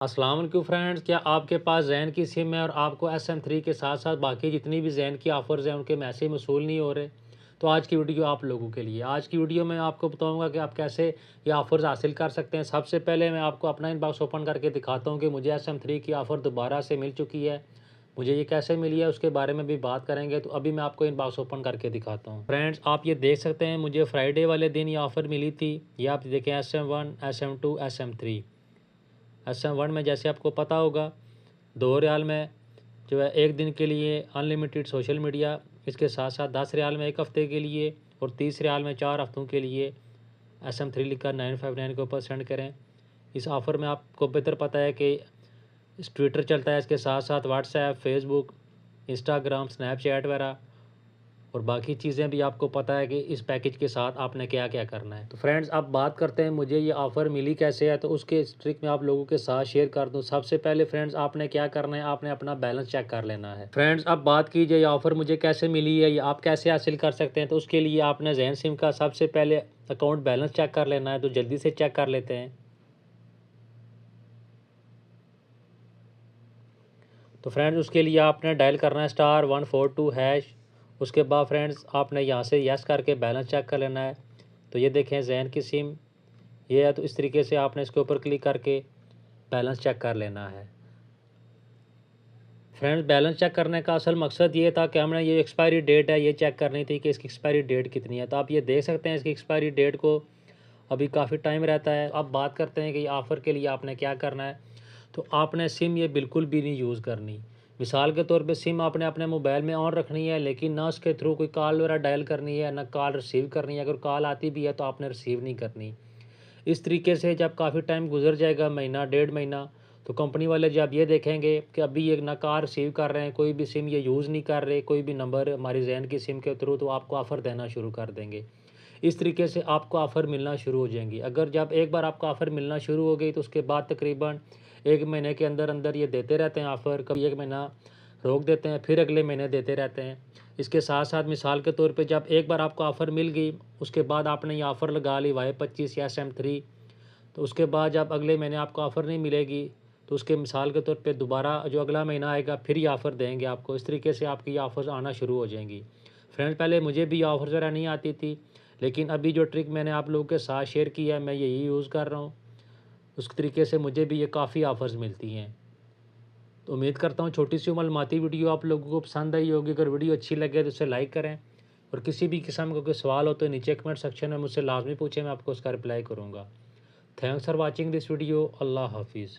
अस्सलाम वालेकुम फ्रेंड्स, क्या आपके पास ज़ैन की सिम है और आपको SM3 के साथ साथ बाकी जितनी भी ज़ैन की ऑफ़र्स हैं उनके मैसेज मौसूल नहीं हो रहे? तो आज की वीडियो आप लोगों के लिए। आज की वीडियो में आपको बताऊंगा कि आप कैसे ये ऑफ़र्स हासिल कर सकते हैं। सबसे पहले मैं आपको अपना इनबॉक्स ओपन करके दिखाता हूँ कि मुझे SM3 की ऑफ़र दोबारा से मिल चुकी है। मुझे ये कैसे मिली है उसके बारे में भी बात करेंगे। तो अभी मैं आपको इनबॉक्स ओपन करके दिखाता हूँ। फ्रेंड्स, आप ये देख सकते हैं मुझे फ्राइडे वाले दिन ये ऑफ़र मिली थी। ये आप देखें SM1, SM2, SM3। SM1 में जैसे आपको पता होगा 2 रियाल में जो है 1 दिन के लिए अनलिमिटेड सोशल मीडिया, इसके साथ साथ 10 रियाल में 1 हफ़्ते के लिए और 30 रियाल में 4 हफ़्तों के लिए SM3 लिखकर 959 के ऊपर सेंड करें। इस ऑफ़र में आपको बेहतर पता है कि ट्विटर चलता है, इसके साथ साथ व्हाट्सएप, फेसबुक, इंस्टाग्राम, स्नैपचैट वगैरह और बाकी चीज़ें भी आपको पता है कि इस पैकेज के साथ आपने क्या क्या करना है। तो फ्रेंड्स, अब बात करते हैं मुझे ये ऑफ़र मिली कैसे है, तो उसके ट्रिक मैं आप लोगों के साथ शेयर कर दूं। सबसे पहले फ्रेंड्स, आपने क्या करना है, आपने अपना बैलेंस चेक कर लेना है। फ्रेंड्स, अब बात कीजिए ये ऑफ़र मुझे कैसे मिली है, ये आप कैसे हासिल कर सकते हैं। तो उसके लिए आपने ज़ैन सिम का सबसे पहले अकाउंट बैलेंस चेक कर लेना है। तो जल्दी से चेक कर लेते हैं। तो फ्रेंड्स, उसके लिए आपने डायल करना है *142#। उसके बाद फ्रेंड्स आपने यहाँ से यस करके बैलेंस चेक कर लेना है। तो ये देखें ज़ैन की सिम ये है। तो इस तरीके से आपने इसके ऊपर क्लिक करके बैलेंस चेक कर लेना है। फ्रेंड्स, बैलेंस चेक करने का असल मकसद ये था कि हमने ये एक्सपायरी डेट है ये चेक करनी थी कि इसकी एक्सपायरी डेट कितनी है। तो आप ये देख सकते हैं इसकी एक्सपायरी डेट को अभी काफ़ी टाइम रहता है। अब बात करते हैं कि ये ऑफ़र के लिए आपने क्या करना है। तो आपने सिम ये बिल्कुल भी नहीं यूज़ करनी। मिसाल के तौर पे सिम आपने अपने मोबाइल में ऑन रखनी है, लेकिन ना उसके थ्रू कोई कॉल वगैरह डायल करनी है, ना कॉल रिसीव करनी है। अगर कॉल आती भी है तो आपने रिसीव नहीं करनी। इस तरीके से जब काफ़ी टाइम गुजर जाएगा, महीना 1.5 महीना, तो कंपनी वाले जब ये देखेंगे कि अभी ये ना कॉल रिसीव कर रहे हैं, कोई भी सिम ये यूज़ नहीं कर रहे, कोई भी नंबर हमारी ज़ैन की सिम के थ्रू, तो आपको ऑफ़र देना शुरू कर देंगे। इस तरीके से आपको ऑफ़र मिलना शुरू हो जाएंगी। अगर जब एक बार आपको ऑफ़र मिलना शुरू हो गई तो उसके बाद तकरीबन 1 महीने के अंदर अंदर ये देते रहते हैं ऑफ़र। कभी 1 महीना रोक देते हैं, फिर अगले महीने देते रहते हैं। इसके साथ साथ मिसाल के तौर पे जब एक बार आपको ऑफ़र मिल गई, उसके बाद आपने ये ऑफ़र लगा ली Y25 या SM3, तो उसके बाद जब अगले महीने आपको ऑफ़र नहीं मिलेगी, तो उसके मिसाल के तौर पे दोबारा जो अगला महीना आएगा फिर ये ऑफ़र देंगे आपको। इस तरीके से आपकी ये ऑफ़र्स आना शुरू हो जाएंगी। फ्रेंड, पहले मुझे भी ऑफ़र्स वगैरह नहीं आती थी, लेकिन अभी जो ट्रिक मैंने आप लोगों के साथ शेयर की है मैं यही यूज़ कर रहा हूँ। उस तरीके से मुझे भी ये काफ़ी ऑफ़र्स मिलती हैं। तो उम्मीद करता हूँ छोटी सी मालूमाती वीडियो आप लोगों को पसंद आई होगी। अगर वीडियो अच्छी लगे तो इसे लाइक करें और किसी भी किस्म का कोई सवाल हो तो नीचे कमेंट सेक्शन में मुझसे लाजमी पूछें, मैं आपको उसका रिप्लाई करूँगा। Thanks for watching this video. अल्लाह हाफिज़।